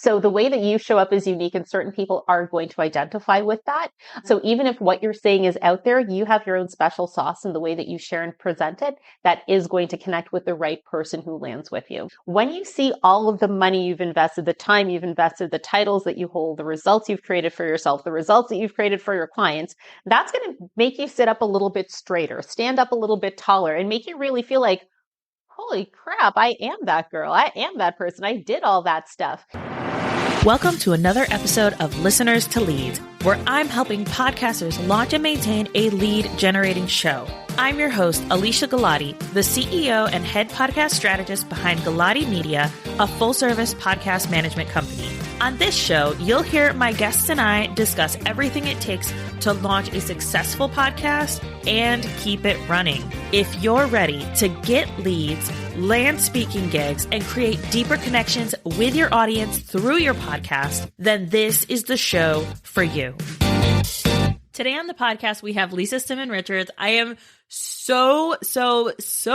So the way that you show up is unique and certain people are going to identify with that. So even if what you're saying is out there, you have your own special sauce in the way that you share and present it that is going to connect with the right person who lands with you. When you see all of the money you've invested, the time you've invested, the titles that you hold, the results you've created for yourself, the results that you've created for your clients, that's going to make you sit up a little bit straighter, stand up a little bit taller, and make you really feel like, holy crap, I am that girl. I am that person. I did all that stuff. Welcome to another episode of Listeners to Leads, where I'm helping podcasters launch and maintain a lead generating show. I'm your host, Alicia Galati, the CEO and head podcast strategist behind Galati Media, a full-service podcast management company. On this show, you'll hear my guests and I discuss everything it takes to launch a successful podcast and keep it running. If you're ready to get leads, land speaking gigs, and create deeper connections with your audience through your podcast, then this is the show for you. Today on the podcast, we have Simone Richards. I am so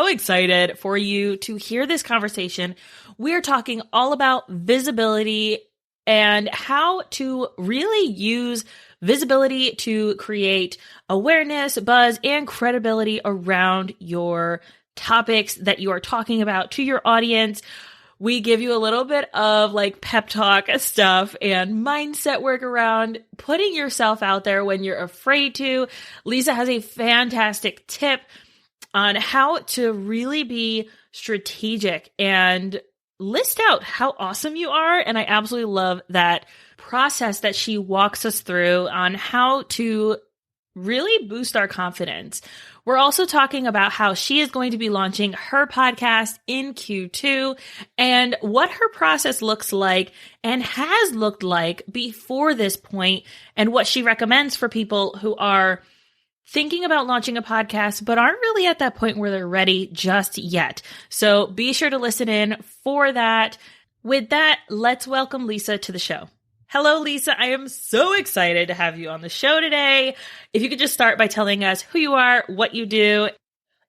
excited for you to hear this conversation. We're talking all about visibility and how to really use visibility to create awareness, buzz, and credibility around your topics that you are talking about to your audience. We give you a little bit of like pep talk stuff and mindset work around putting yourself out there when you're afraid to. Lisa has a fantastic tip on how to really be strategic and list out how awesome you are. And I absolutely love that process that she walks us through on how to really boost our confidence. We're also talking about how she is going to be launching her podcast in Q2 and what her process looks like and has looked like before this point, and what she recommends for people who are thinking about launching a podcast but aren't really at that point where they're ready just yet. So be sure to listen in for that. With that, let's welcome Lisa to the show. Hello, Lisa. I am so excited to have you on the show today. If you could just start by telling us who you are, what you do.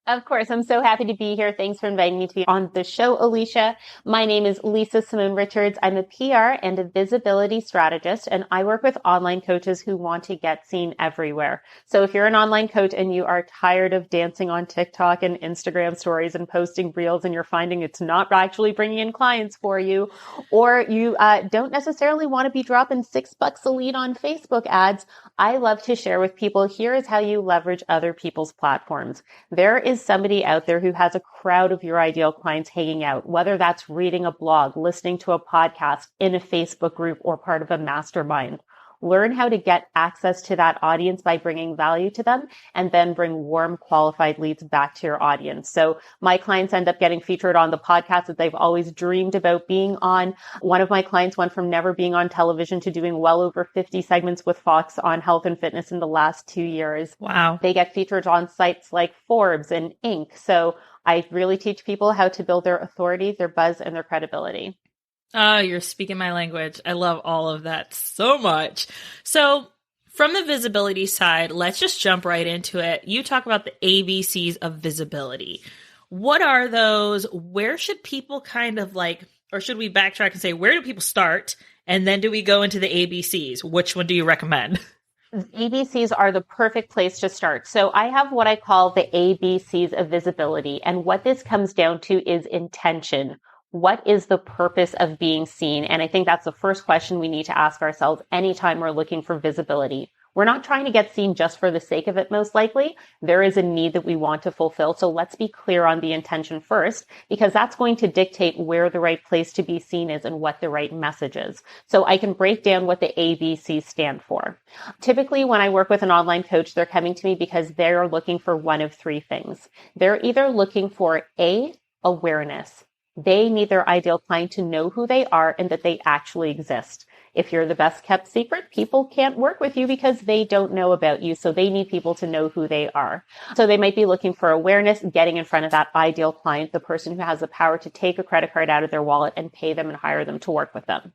Of course, I'm so happy to be here. Thanks for inviting me to be on the show, Alicia. My name is Simone Richards. I'm a PR and a visibility strategist, and I work with online coaches who want to get seen everywhere. So if you're an online coach and you are tired of dancing on TikTok and Instagram stories and posting reels, and you're finding it's not actually bringing in clients for you, or you don't necessarily want to be dropping $6 a lead on Facebook ads, I love to share with people, here is how you leverage other people's platforms. There is somebody out there who has a crowd of your ideal clients hanging out, whether that's reading a blog, listening to a podcast, in a Facebook group, or part of a mastermind. Learn how to get access to that audience by bringing value to them, and then bring warm, qualified leads back to your audience. So my clients end up getting featured on the podcast that they've always dreamed about being on. One of my clients went from never being on television to doing well over 50 segments with Fox on health and fitness in the last 2 years. Wow. They get featured on sites like Forbes and Inc. So I really teach people how to build their authority, their buzz, and their credibility. Oh, you're speaking my language. I love all of that so much. So from the visibility side, let's just jump right into it. You talk about the ABCs of visibility. What are those? Where should people kind of like, or should we backtrack and say, where do people start? And then do we go into the ABCs? Which one do you recommend? ABCs are the perfect place to start. So I have what I call the ABCs of visibility. And what this comes down to is intention. What is the purpose of being seen? And I think that's the first question we need to ask ourselves anytime we're looking for visibility. We're not trying to get seen just for the sake of it, most likely. There is a need that we want to fulfill. So let's be clear on the intention first, because that's going to dictate where the right place to be seen is and what the right message is. So I can break down what the ABCs stand for. Typically, when I work with an online coach, they're coming to me because they're looking for one of three things. They're either looking for A, awareness. They need their ideal client to know who they are and that they actually exist. If you're the best kept secret, people can't work with you because they don't know about you. So they need people to know who they are. So they might be looking for awareness, getting in front of that ideal client, the person who has the power to take a credit card out of their wallet and pay them and hire them to work with them.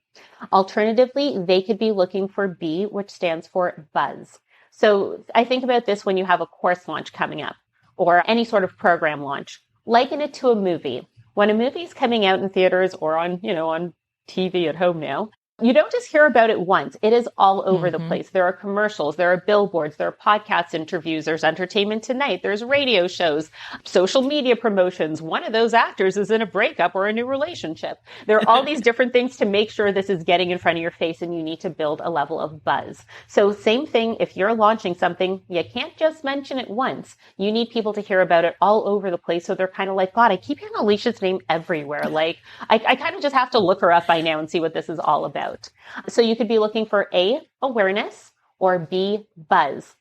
Alternatively, they could be looking for B, which stands for buzz. So I think about this when you have a course launch coming up or any sort of program launch. Liken it to a movie. When a movie is coming out in theaters or on TV at home now, You don't just hear about it once. It is all over the Mm-hmm. place. There are commercials, there are billboards, there are podcast interviews, there's Entertainment Tonight, there's radio shows, social media promotions. One of those actors is in a breakup or a new relationship. There are all these different things to make sure this is getting in front of your face, and you need to build a level of buzz. So same thing, if you're launching something, you can't just mention it once. You need people to hear about it all over the place. So they're kind of like, God, I keep hearing Alicia's name everywhere. Like, I kind of just have to look her up by now and see what this is all about. So you could be looking for A, awareness, or B, buzz.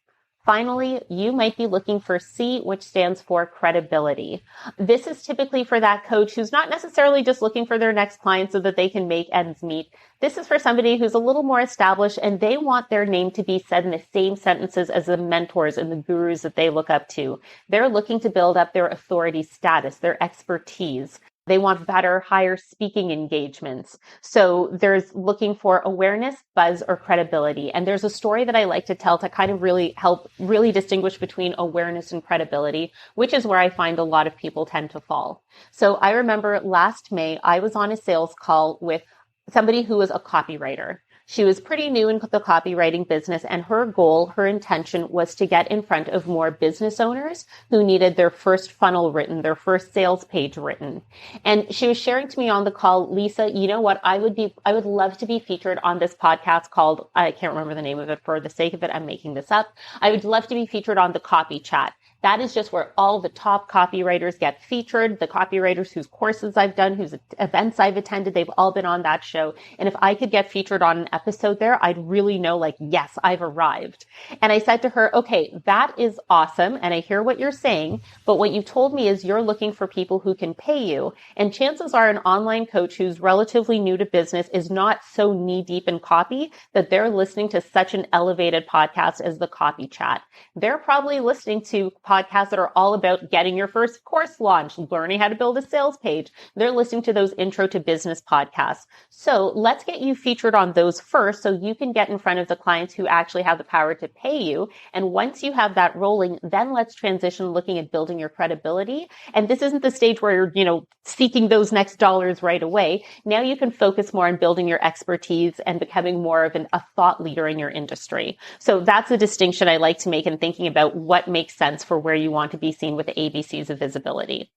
Finally, you might be looking for C, which stands for credibility. This is typically for that coach who's not necessarily just looking for their next client so that they can make ends meet. This is for somebody who's a little more established and they want their name to be said in the same sentences as the mentors and the gurus that they look up to. They're looking to build up their authority status, their expertise. They want better, higher speaking engagements. So there's looking for awareness, buzz, or credibility. And there's a story that I like to tell to kind of really help really distinguish between awareness and credibility, which is where I find a lot of people tend to fall. So I remember last May, I was on a sales call with somebody who was a copywriter. She was pretty new in the copywriting business, and her goal, her intention was to get in front of more business owners who needed their first funnel written, their first sales page written. And she was sharing to me on the call, Lisa, you know what? I would love to be featured on this podcast called, I can't remember the name of it for the sake of it. I'm making this up. I would love to be featured on the Copy Chat. That is just where all the top copywriters get featured. The copywriters whose courses I've done, whose events I've attended, they've all been on that show. And if I could get featured on an episode there, I'd really know, like, yes, I've arrived. And I said to her, okay, that is awesome. And I hear what you're saying. But what you told me is you're looking for people who can pay you. And chances are an online coach who's relatively new to business is not so knee deep in copy that they're listening to such an elevated podcast as the Copy Chat. They're probably listening to podcasts that are all about getting your first course launched, learning how to build a sales page. They're listening to those intro to business podcasts. So let's get you featured on those first so you can get in front of the clients who actually have the power to pay you. And once you have that rolling, then let's transition looking at building your credibility. And this isn't the stage where you're, seeking those next dollars right away. Now you can focus more on building your expertise and becoming more of a thought leader in your industry. So that's a distinction I like to make in thinking about what makes sense for where you want to be seen with the ABCs of visibility.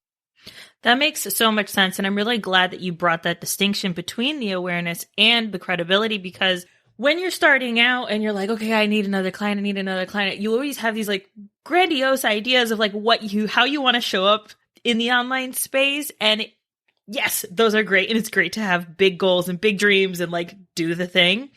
That makes so much sense. And I'm really glad that you brought that distinction between the awareness and the credibility, because when you're starting out and you're like, okay, I need another client, you always have these like grandiose ideas of like how you want to show up in the online space. And yes, those are great. And it's great to have big goals and big dreams and like do the thing.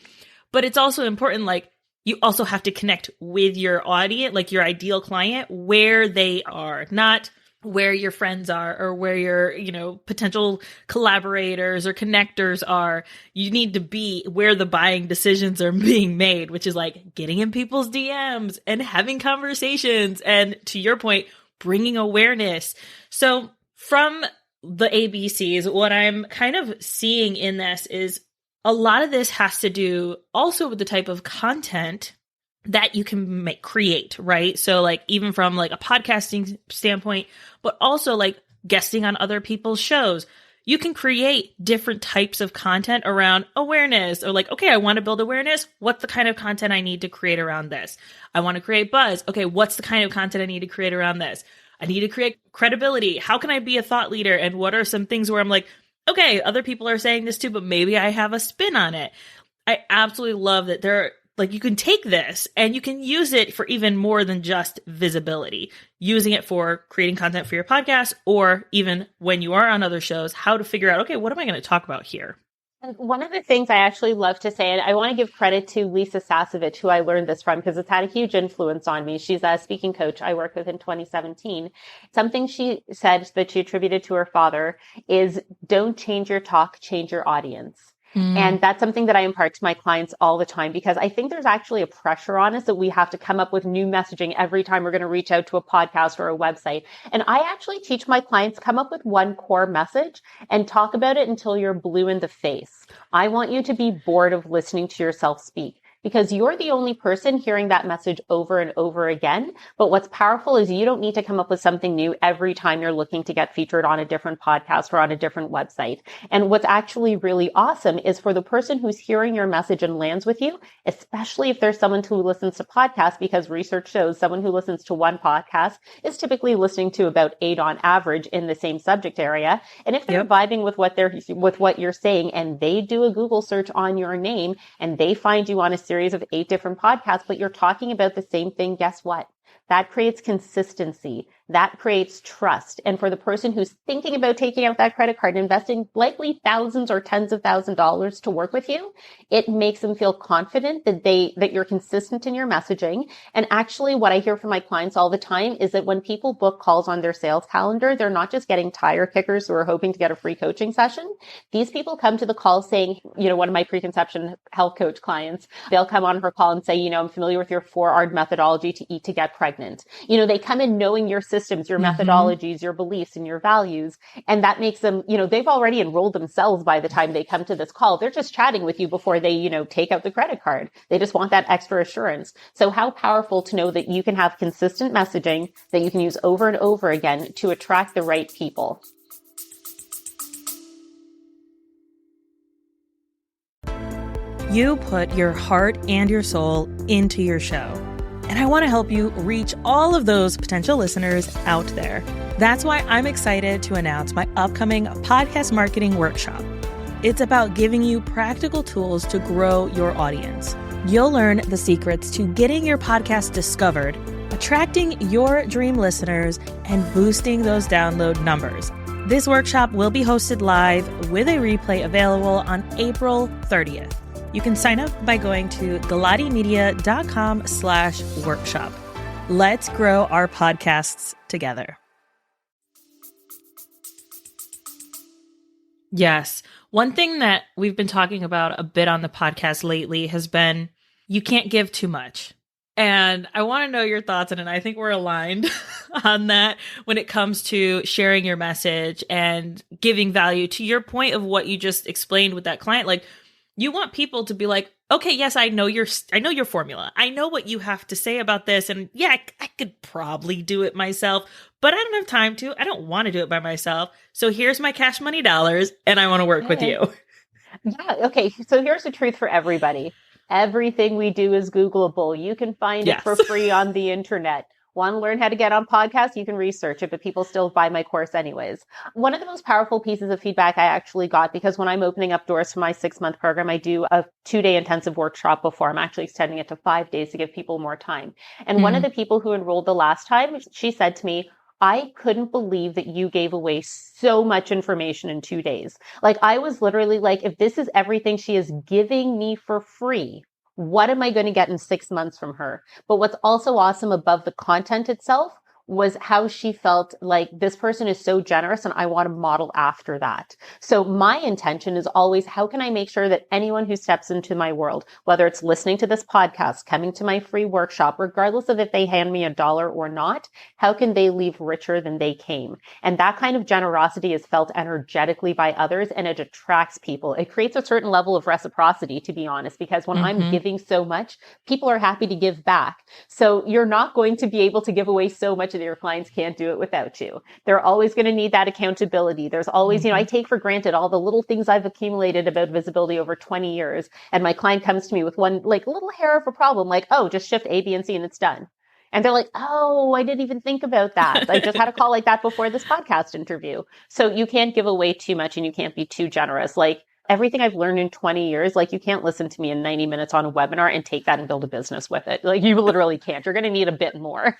But it's also important, like, you also have to connect with your audience, like your ideal client, where they are, not where your friends are or where your, potential collaborators or connectors are. You need to be where the buying decisions are being made, which is like getting in people's DMs and having conversations. And to your point, bringing awareness. So from the ABCs, what I'm kind of seeing in this is a lot of this has to do also with the type of content that you can create, right? So like even from like a podcasting standpoint, but also like guesting on other people's shows, you can create different types of content around awareness, or like, okay, I want to build awareness. What's the kind of content I need to create around this? I want to create buzz. Okay, what's the kind of content I need to create around this? I need to create credibility. How can I be a thought leader? And what are some things where I'm like, okay, other people are saying this too, but maybe I have a spin on it. I absolutely love that you can take this and you can use it for even more than just visibility, using it for creating content for your podcast, or even when you are on other shows, how to figure out, okay, what am I going to talk about here? And one of the things I actually love to say, and I want to give credit to Lisa Sasevich, who I learned this from because it's had a huge influence on me. She's a speaking coach I worked with in 2017. Something she said that she attributed to her father is, don't change your talk, change your audience. And that's something that I impart to my clients all the time, because I think there's actually a pressure on us that we have to come up with new messaging every time we're going to reach out to a podcast or a website. And I actually teach my clients, come up with one core message and talk about it until you're blue in the face. I want you to be bored of listening to yourself speak. because you're the only person hearing that message over and over again. But what's powerful is you don't need to come up with something new every time you're looking to get featured on a different podcast or on a different website. And what's actually really awesome is for the person who's hearing your message and lands with you, especially if there's someone who listens to podcasts, because research shows someone who listens to one podcast is typically listening to about 8 on average in the same subject area. And if they're vibing with what you're saying, and they do a Google search on your name and they find you on a series of 8 different podcasts, but you're talking about the same thing, guess what? That creates consistency. That creates trust. And for the person who's thinking about taking out that credit card and investing likely thousands or tens of thousands of dollars to work with you, it makes them feel confident that you're consistent in your messaging. And actually what I hear from my clients all the time is that when people book calls on their sales calendar, they're not just getting tire kickers who are hoping to get a free coaching session. These people come to the call saying, one of my preconception health coach clients, they'll come on her call and say, I'm familiar with your 4R methodology to eat to get pregnant. They come in knowing your systems, your methodologies, your beliefs, and your values. And that makes them, they've already enrolled themselves by the time they come to this call. They're just chatting with you before they, take out the credit card. They just want that extra assurance. So how powerful to know that you can have consistent messaging that you can use over and over again to attract the right people. You put your heart and your soul into your show. And I want to help you reach all of those potential listeners out there. That's why I'm excited to announce my upcoming podcast marketing workshop. It's about giving you practical tools to grow your audience. You'll learn the secrets to getting your podcast discovered, attracting your dream listeners, and boosting those download numbers. This workshop will be hosted live with a replay available on April 30th. You can sign up by going to galatimedia.com/workshop. Let's grow our podcasts together. Yes. One thing that we've been talking about a bit on the podcast lately has been you can't give too much. And I want to know your thoughts on it. I think we're aligned on that when it comes to sharing your message and giving value. To your point of what you just explained with that client, like, you want people to be like, okay, yes, I know your formula. I know what you have to say about this. And yeah, I could probably do it myself, but I don't have time to. I don't want to do it by myself. So here's my cash money dollars, and I want to work with you. Yeah. Okay. So here's the truth for everybody. Everything we do is Googleable. You can find it for free on the internet. Want to learn how to get on podcasts? You can research it, but people still buy my course anyways. One of the most powerful pieces of feedback I actually got, because when I'm opening up doors for my 6-month program, I do a 2-day intensive workshop before. I'm actually extending it to 5 days to give people more time. And one of the people who enrolled the last time, she said to me, I couldn't believe that you gave away so much information in 2 days. Like, I was literally like, if this is everything she is giving me for free, what am I going to get in 6 months from her? But what's also awesome above the content itself was how she felt like this person is so generous and I want to model after that. So my intention is always, how can I make sure that anyone who steps into my world, whether it's listening to this podcast, coming to my free workshop, regardless of if they hand me $1 or not, how can they leave richer than they came? And that kind of generosity is felt energetically by others, and it attracts people. It creates a certain level of reciprocity, to be honest, because when I'm giving so much, people are happy to give back. So you're not going to be able to give away so much that your clients can't do it without you. They're always going to need that accountability. There's always, I take for granted all the little things I've accumulated about visibility over 20 years. And my client comes to me with one like little hair of a problem, like, oh, just shift A, B, and C and it's done. And they're like, oh, I didn't even think about that. I just had a call like that before this podcast interview. So you can't give away too much and you can't be too generous. Like, everything I've learned in 20 years, like, you can't listen to me in 90 minutes on a webinar and take that and build a business with it. Like, you literally can't. You're going to need a bit more.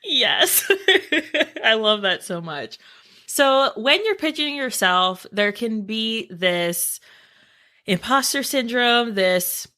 Yes. I love that so much. So when you're pitching yourself, there can be this imposter syndrome, it's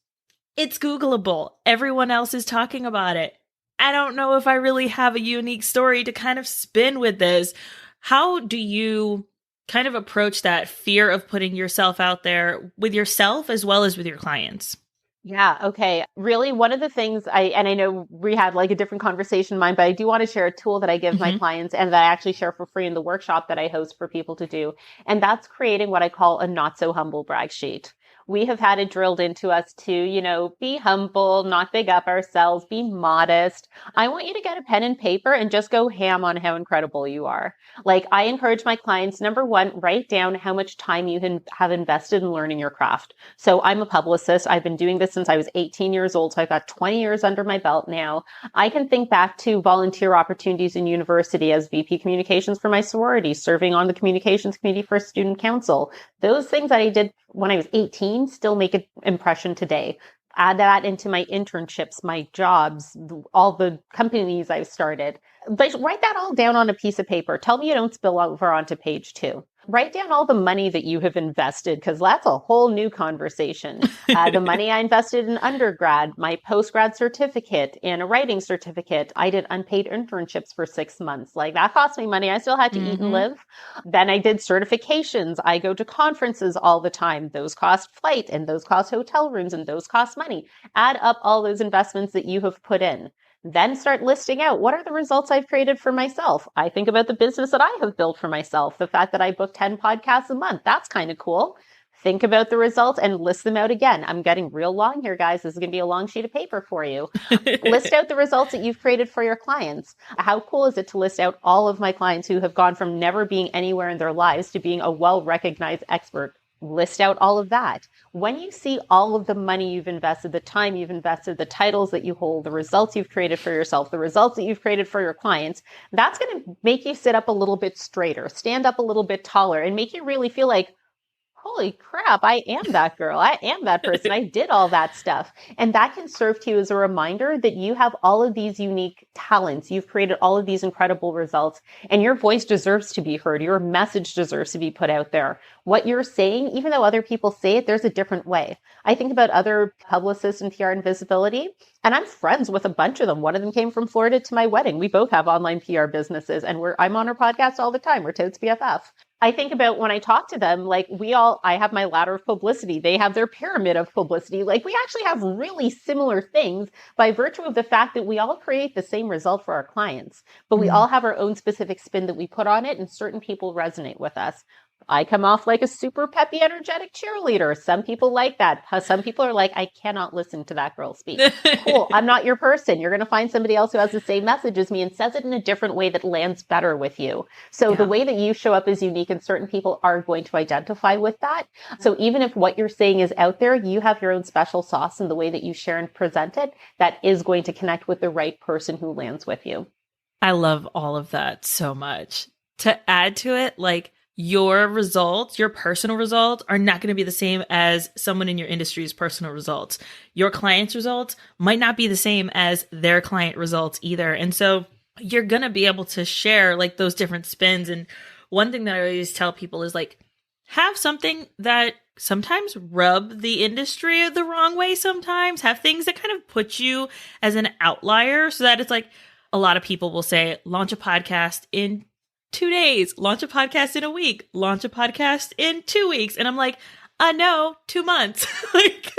Googleable. Everyone else is talking about it. I don't know if I really have a unique story to kind of spin with this. How do you kind of approach that fear of putting yourself out there with yourself as well as with your clients? Yeah. Okay. Really, one of the things I know we had like a different conversation in mind, but I do want to share a tool that I give my clients and that I actually share for free in the workshop that I host for people to do. And that's creating what I call a not so humble brag sheet. we have had it drilled into us to, be humble, not big up ourselves, be modest. I want you to get a pen and paper and just go ham on how incredible you are. Like, I encourage my clients, number one, write down how much time you have invested in learning your craft. So I'm a publicist. I've been doing this since I was 18 years old. So I've got 20 years under my belt now. I can think back to volunteer opportunities in university as VP communications for my sorority, serving on the communications committee for student council. Those things that I did when I was 18 still make an impression today. Add that into my internships, my jobs, all the companies I've started. Like, write that all down on a piece of paper. Tell me you don't spill over onto page 2. Write down all the money that you have invested, because that's a whole new conversation. The money I invested in undergrad, my postgrad certificate, and a writing certificate. I did unpaid internships for 6 months. Like, that cost me money. I still had to eat and live. Then I did certifications. I go to conferences all the time. Those cost flight, and those cost hotel rooms, and those cost money. Add up all those investments that you have put in. Then start listing out, what are the results I've created for myself? I think about the business that I have built for myself. The fact that I book 10 podcasts a month, that's kind of cool. Think about the results and list them out again. I'm getting real long here, guys. This is going to be a long sheet of paper for you. List out the results that you've created for your clients. How cool is it to list out all of my clients who have gone from never being anywhere in their lives to being a well-recognized expert? List out all of that. When you see all of the money you've invested, the time you've invested, the titles that you hold, the results you've created for yourself, the results that you've created for your clients, that's going to make you sit up a little bit straighter, stand up a little bit taller, and make you really feel like, holy crap, I am that girl. I am that person. I did all that stuff. And that can serve to you as a reminder that you have all of these unique talents. You've created all of these incredible results, and your voice deserves to be heard. Your message deserves to be put out there. What you're saying, even though other people say it, there's a different way. I think about other publicists in PR and visibility, and I'm friends with a bunch of them. One of them came from Florida to my wedding. We both have online PR businesses, and I'm on her podcast all the time. We're totes BFF. I think about when I talk to them, like I have my ladder of publicity. They have their pyramid of publicity. Like, we actually have really similar things by virtue of the fact that we all create the same result for our clients, but we all have our own specific spin that we put on it, and certain people resonate with us. I come off like a super peppy, energetic cheerleader. Some people like that. Some people are like, I cannot listen to that girl speak. Cool. I'm not your person. You're going to find somebody else who has the same message as me and says it in a different way that lands better with you. So the way that you show up is unique, and certain people are going to identify with that. So even if what you're saying is out there, you have your own special sauce in the way that you share and present it that is going to connect with the right person who lands with you. I love all of that so much. To add to it, like, your results, your personal results are not going to be the same as someone in your industry's personal results. Your client's results might not be the same as their client results either. And so you're going to be able to share like those different spins. And one thing that I always tell people is like, have something that sometimes rub the industry the wrong way. Sometimes have things that kind of put you as an outlier, so that it's like, a lot of people will say, launch a podcast in 2 days, launch a podcast in a week, launch a podcast in 2 weeks. And I'm like, no, 2 months. Like,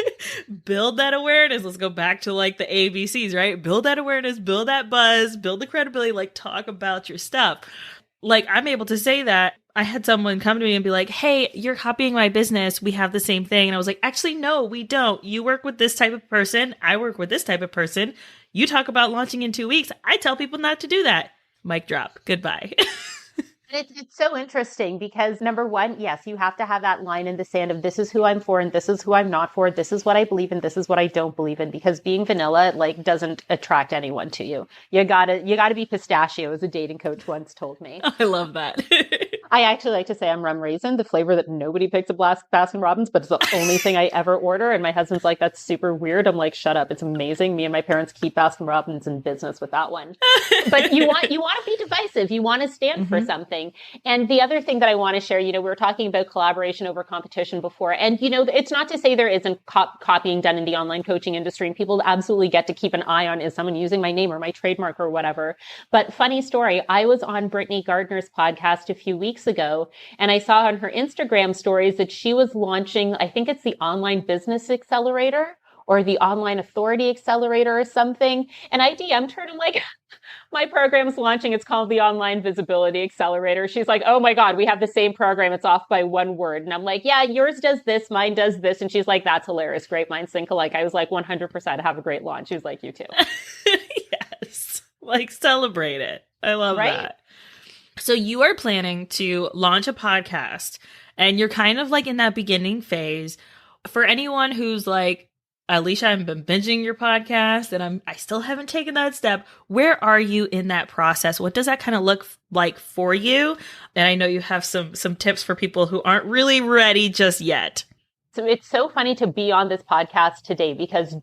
build that awareness. Let's go back to like the ABCs, right? Build that awareness, build that buzz, build the credibility, like talk about your stuff. Like, I'm able to say that. I had someone come to me and be like, hey, you're copying my business. We have the same thing. And I was like, actually, no, we don't. You work with this type of person. I work with this type of person. You talk about launching in 2 weeks. I tell people not to do that. Mic drop. Goodbye. It's so interesting because, number one, yes, you have to have that line in the sand of this is who I'm for and this is who I'm not for. This is what I believe in. This is what I don't believe in, because being vanilla like doesn't attract anyone to you. You gotta be pistachio, as a dating coach once told me. I love that. I actually like to say I'm rum raisin, the flavor that nobody picks at Baskin Robbins, but it's the only thing I ever order. And my husband's like, that's super weird. I'm like, shut up. It's amazing. Me and my parents keep Baskin Robbins in business with that one. But you want to be divisive. You want to stand for something. And the other thing that I want to share, we were talking about collaboration over competition before. And, it's not to say there isn't copying done in the online coaching industry, and people absolutely get to keep an eye on, is someone using my name or my trademark or whatever. But funny story, I was on Brittany Gardner's podcast a few weeks ago, and I saw on her Instagram stories that she was launching, I think it's the Online Business Accelerator, or the Online Authority Accelerator or something. And I DM'd her and I'm like, my program's launching. It's called the Online Visibility Accelerator. She's like, oh my God, we have the same program. It's off by one word. And I'm like, yeah, yours does this, mine does this. And she's like, that's hilarious. Great minds think alike. I was like, 100% have a great launch. She was like, you too. Yes. Like, celebrate it. I love that. So you are planning to launch a podcast and you're kind of like in that beginning phase. For anyone who's like, Alicia, I've been binging your podcast and I still haven't taken that step. Where are you in that process? What does that kind of look like for you? And I know you have some tips for people who aren't really ready just yet. So it's so funny to be on this podcast today because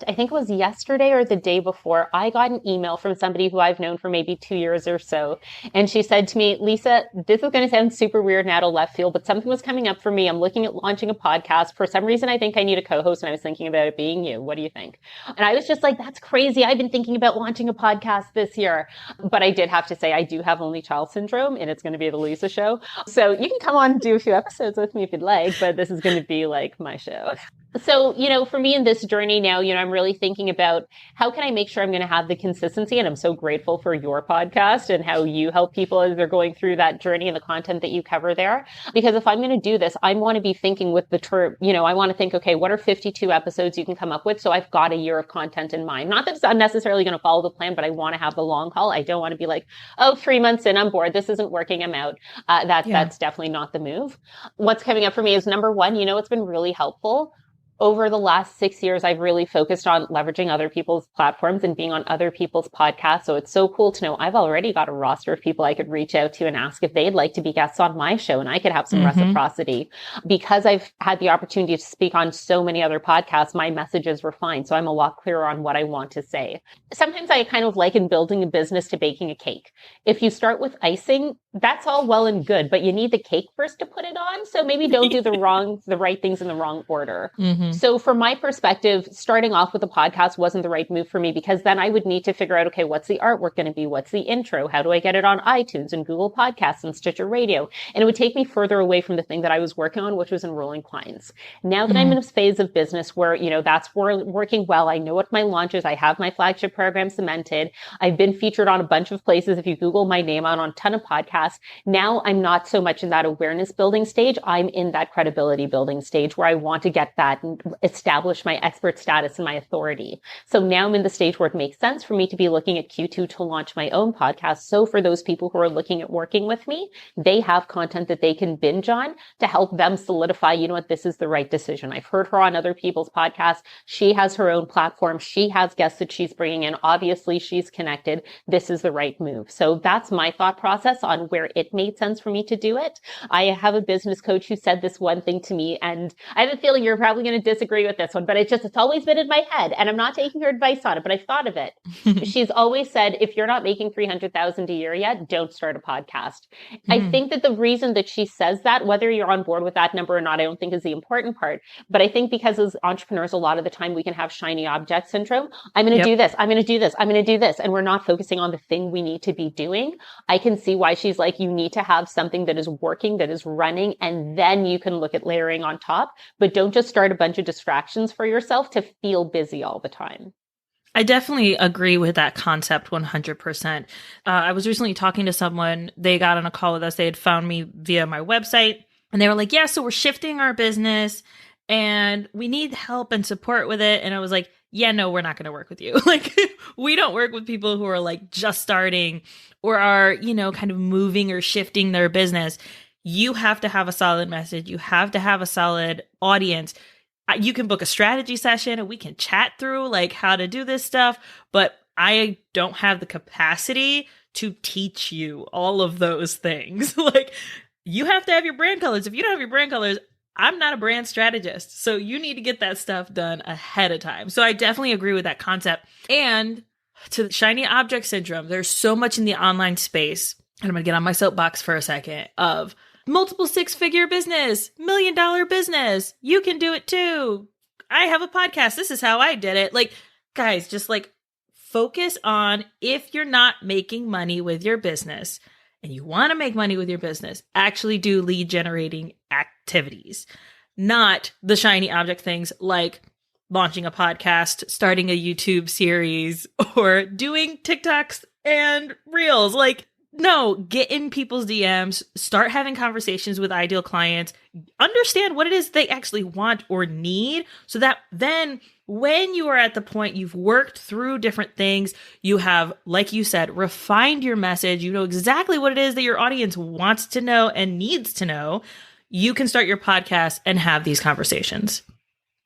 I think it was yesterday or the day before, I got an email from somebody who I've known for maybe 2 years or so. And she said to me, Lisa, this is going to sound super weird and out of left field, but something was coming up for me. I'm looking at launching a podcast. For some reason, I think I need a co-host and I was thinking about it being you. What do you think? And I was just like, that's crazy. I've been thinking about launching a podcast this year. But I did have to say, I do have only child syndrome and it's going to be the Lisa show. So you can come on and do a few episodes with me if you'd like, but this is going to be like my show. So, for me in this journey now, I'm really thinking about how can I make sure I'm going to have the consistency? And I'm so grateful for your podcast and how you help people as they're going through that journey and the content that you cover there. Because if I'm going to do this, I want to be thinking with the term, I want to think, okay, what are 52 episodes you can come up with? So I've got a year of content in mind. Not that it's unnecessarily going to follow the plan, but I want to have the long haul. I don't want to be like, 3 months in, I'm bored. This isn't working. I'm out. That's definitely not the move. What's coming up for me is number one, it's been really helpful. Over the last 6 years, I've really focused on leveraging other people's platforms and being on other people's podcasts. So it's so cool to know I've already got a roster of people I could reach out to and ask if they'd like to be guests on my show, and I could have some reciprocity. Because I've had the opportunity to speak on so many other podcasts, my message is refined. So I'm a lot clearer on what I want to say. Sometimes I kind of liken building a business to baking a cake. If you start with icing, that's all well and good, but you need the cake first to put it on. So maybe don't do the right things in the wrong order. So from my perspective, starting off with a podcast wasn't the right move for me because then I would need to figure out, okay, what's the artwork going to be? What's the intro? How do I get it on iTunes and Google Podcasts and Stitcher Radio? And it would take me further away from the thing that I was working on, which was enrolling clients. Now that I'm in a phase of business where, that's working well. I know what my launch is. I have my flagship program cemented. I've been featured on a bunch of places. If you Google my name, I'm on a ton of podcasts. Now I'm not so much in that awareness building stage. I'm in that credibility building stage where I want to get that and establish my expert status and my authority. So now I'm in the stage where it makes sense for me to be looking at Q2 to launch my own podcast. So for those people who are looking at working with me, they have content that they can binge on to help them solidify, this is the right decision. I've heard her on other people's podcasts. She has her own platform. She has guests that she's bringing in. Obviously, she's connected. This is the right move. So that's my thought process on where it made sense for me to do it. I have a business coach who said this one thing to me, and I have a feeling you're probably going to disagree with this one, but it's always been in my head and I'm not taking her advice on it, but I've thought of it. She's always said, if you're not making 300,000 a year yet, don't start a podcast. I think that the reason that she says that, whether you're on board with that number or not, I don't think is the important part. But I think because as entrepreneurs, a lot of the time we can have shiny object syndrome. I'm going to do this. I'm going to do this. I'm going to do this. And we're not focusing on the thing we need to be doing. I can see why she's like, you need to have something that is working, that is running, and then you can look at layering on top, but don't just start a bunch of distractions for yourself to feel busy all the time. I definitely agree with that concept 100%. I was recently talking to someone, they got on a call with us, they had found me via my website, and they were like, yeah, so we're shifting our business and we need help and support with it. And I was like, yeah, no, we're not going to work with you. Like, we don't work with people who are like just starting or are, kind of moving or shifting their business. You have to have a solid message. You have to have a solid audience. You can book a strategy session and we can chat through like how to do this stuff, but I don't have the capacity to teach you all of those things. Like, you have to have your brand colors. If you don't have your brand colors, I'm not a brand strategist. So you need to get that stuff done ahead of time. So I definitely agree with that concept. And to the shiny object syndrome, there's so much in the online space. And I'm going to get on my soapbox for a second of multiple six-figure business, $1 million business. You can do it too. I have a podcast. This is how I did it. Like, guys, just like focus on if you're not making money with your business and you want to make money with your business, actually do lead generating activities, not the shiny object things like launching a podcast, starting a YouTube series, or doing TikToks and Reels. Like, no, get in people's DMs, start having conversations with ideal clients, understand what it is they actually want or need, so that then when you are at the point you've worked through different things, you have, like you said, refined your message, you know exactly what it is that your audience wants to know and needs to know, you can start your podcast and have these conversations.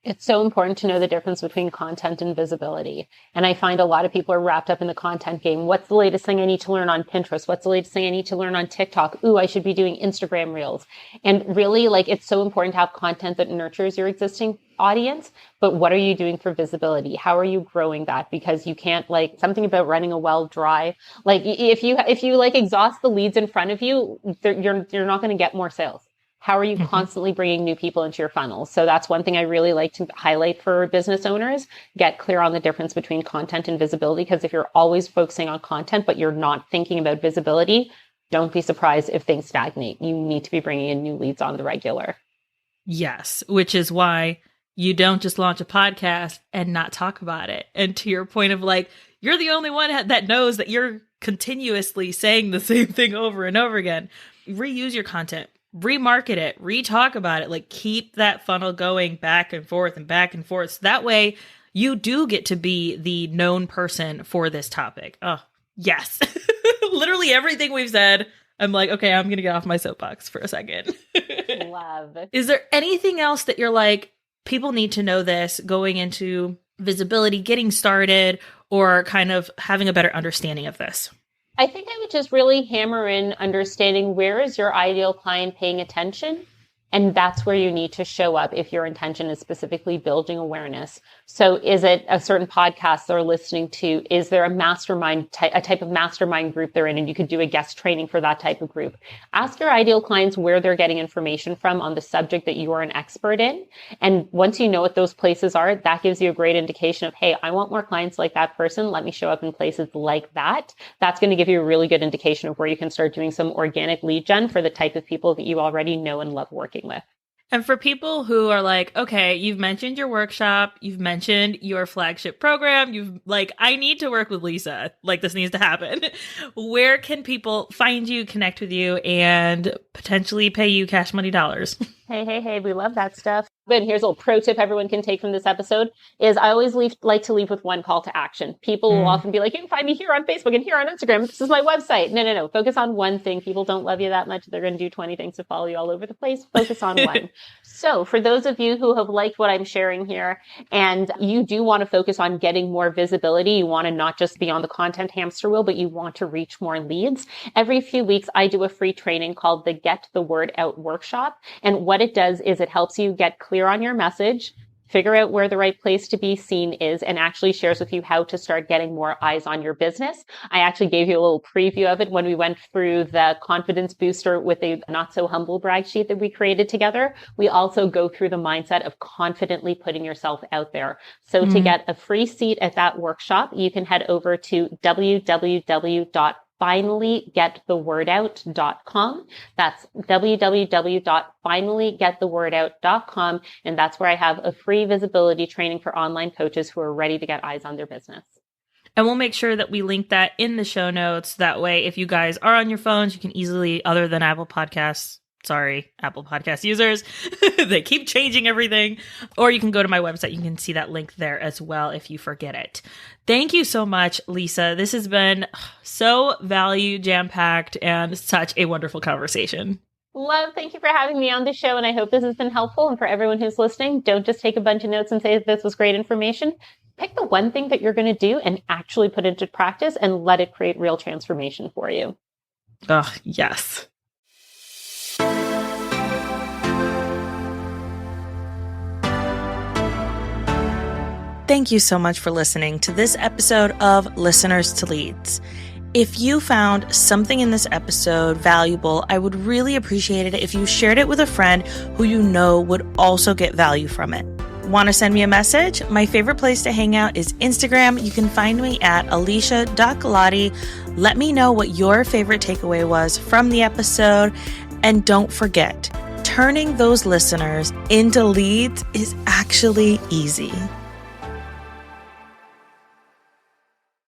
It's so important to know the difference between content and visibility. And I find a lot of people are wrapped up in the content game. What's the latest thing I need to learn on Pinterest? What's the latest thing I need to learn on TikTok? Ooh, I should be doing Instagram Reels. And really, like, it's so important to have content that nurtures your existing audience. But what are you doing for visibility? How are you growing that? Because you can't, like, something about running a well dry. Like, if you like exhaust the leads in front of you, you're not going to get more sales. How are you constantly bringing new people into your funnel? So that's one thing I really like to highlight for business owners. Get clear on the difference between content and visibility, because if you're always focusing on content, but you're not thinking about visibility, don't be surprised if things stagnate. You need to be bringing in new leads on the regular. Yes, which is why you don't just launch a podcast and not talk about it. And to your point of, like, you're the only one that knows that you're continuously saying the same thing over and over again. Reuse your content. Remarket it, re-talk about it, like, keep that funnel going back and forth and back and forth. So that way you do get to be the known person for this topic. Oh, yes. Literally everything we've said, I'm like, okay, I'm going to get off my soapbox for a second. Love. Is there anything else that you're like, people need to know this going into visibility, getting started, or kind of having a better understanding of this? I think I would just really hammer in understanding where is your ideal client paying attention. And that's where you need to show up if your intention is specifically building awareness. So is it a certain podcast they're listening to? Is there a mastermind, a type of mastermind group they're in? And you could do a guest training for that type of group. Ask your ideal clients where they're getting information from on the subject that you are an expert in. And once you know what those places are, that gives you a great indication of, hey, I want more clients like that person. Let me show up in places like that. That's going to give you a really good indication of where you can start doing some organic lead gen for the type of people that you already know and love working with. And for people who are like, okay, you've mentioned your workshop, you've mentioned your flagship program, you've like, I need to work with Lisa, like this needs to happen. Where can people find you, connect with you, and potentially pay you cash money dollars? Hey, we love that stuff. But here's a little pro tip everyone can take from this episode is I always like to leave with one call to action. People will often be like, you can find me here on Facebook and here on Instagram. This is my website. No. Focus on one thing. People don't love you that much. They're going to do 20 things to follow you all over the place. Focus on one. So for those of you who have liked what I'm sharing here and you do want to focus on getting more visibility, you want to not just be on the content hamster wheel, but you want to reach more leads. Every few weeks, I do a free training called the Get the Word Out Workshop. And what it does is it helps you get clear on your message, figure out where the right place to be seen is, and actually shares with you how to start getting more eyes on your business. I actually gave you a little preview of it when we went through the confidence booster with a not so humble brag sheet that we created together. We also go through the mindset of confidently putting yourself out there. So to get a free seat at that workshop, you can head over to www.finallygetthewordout.com. That's www.finallygetthewordout.com. And that's where I have a free visibility training for online coaches who are ready to get eyes on their business. And we'll make sure that we link that in the show notes. That way, if you guys are on your phones, you can easily, other than Apple Podcasts, sorry, Apple Podcast users, they keep changing everything. Or you can go to my website. You can see that link there as well if you forget it. Thank you so much, Lisa. This has been so value jam-packed and such a wonderful conversation. Love, thank you for having me on the show. And I hope this has been helpful. And for everyone who's listening, don't just take a bunch of notes and say this was great information. Pick the one thing that you're going to do and actually put into practice and let it create real transformation for you. Oh, yes. Thank you so much for listening to this episode of Listeners to Leads. If you found something in this episode valuable, I would really appreciate it if you shared it with a friend who you know would also get value from it. Want to send me a message? My favorite place to hang out is Instagram. You can find me at alicia.galati. Let me know what your favorite takeaway was from the episode. And don't forget, turning those listeners into leads is actually easy.